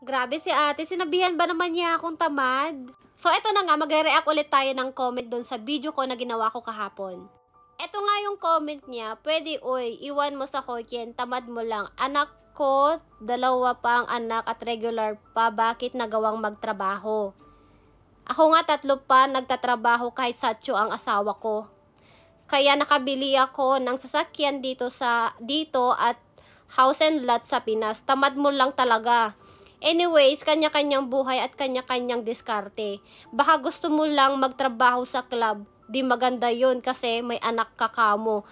Grabe si ate, sinabihan ba naman niya akong tamad? So eto na nga, magre-react ulit tayo ng comment doon sa video ko na ginawa ko kahapon. Eto nga yung comment niya, pwede iwan mo sa Hokkien, tamad mo lang. Anak ko, 2 pa ang anak at regular pa, bakit nagawang magtrabaho? Ako nga 3 pa, nagtatrabaho kahit satyo ang asawa ko. Kaya nakabili ako ng sasakyan dito at house and lot sa Pinas. Tamad mo lang talaga. Anyways, kanya-kanyang buhay at kanya-kanyang diskarte. Baka gusto mo lang magtrabaho sa club. Di maganda yun kasi may anak ka kamo.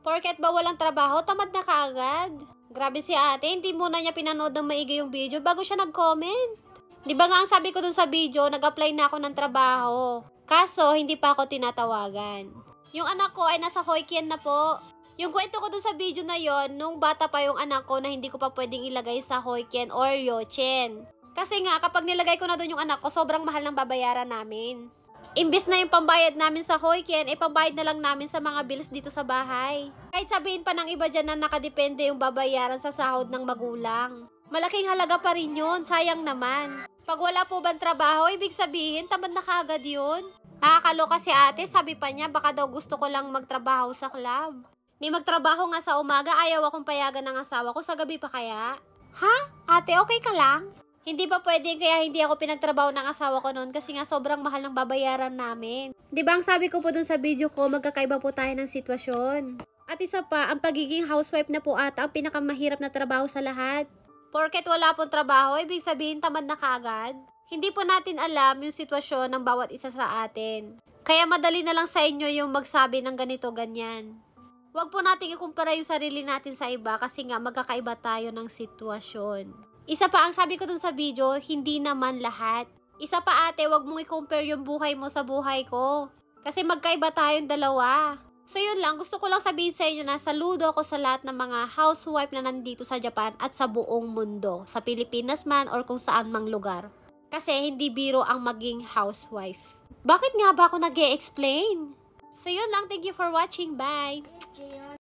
Porket ba walang trabaho, tamad na kaagad? Grabe si ate, hindi muna niya pinanood ng maigi yung video bago siya nag-comment. Di ba nga ang sabi ko dun sa video, nag-apply na ako ng trabaho. Kaso, hindi pa ako tinatawagan. Yung anak ko ay nasa Hokkien na po. Yung kwento ko dun sa video na yon, nung bata pa yung anak ko na hindi ko pa pwedeng ilagay sa Hokkien or Yochen. Kasi nga, kapag nilagay ko na dun yung anak ko, sobrang mahal ng babayaran namin. Imbis na yung pambayad namin sa Hokkien, pambayad na lang namin sa mga bills dito sa bahay. Kahit sabihin pa ng iba dyan na nakadepende yung babayaran sa sahod ng magulang. Malaking halaga pa rin yun, sayang naman. Pag wala po bang trabaho, ibig sabihin, tamad na kaagad yun. Nakakaloka si ate, sabi pa niya, baka daw gusto ko lang magtrabaho sa club. Ni magtrabaho nga sa umaga, ayaw akong payagan ng asawa ko, sa gabi pa kaya? Ha? Ate, okay ka lang? Hindi pa pwede kaya hindi ako pinagtrabaho ng asawa ko noon kasi nga sobrang mahal ng babayaran namin. Di ba ang sabi ko po dun sa video ko, magkakaiba po tayo ng sitwasyon. At isa pa, ang pagiging housewife na po ata ang pinakamahirap na trabaho sa lahat. Porket wala pong trabaho, ibig sabihin tamad na kaagad. Hindi po natin alam yung sitwasyon ng bawat isa sa atin. Kaya madali na lang sa inyo yung magsabi ng ganito ganyan. Huwag po nating ikumpara yung sarili natin sa iba kasi nga magkakaiba tayo ng sitwasyon. Isa pa ang sabi ko dun sa video, hindi naman lahat. Isa pa ate, huwag mong i-compare yung buhay mo sa buhay ko. Kasi magkaiba tayong dalawa. So yun lang, gusto ko lang sabihin sa inyo na saludo ko sa lahat ng mga housewife na nandito sa Japan at sa buong mundo. Sa Pilipinas man or kung saan mang lugar. Kasi hindi biro ang maging housewife. Bakit nga ba ako nag-e-explain? So yun lang, thank you for watching, bye!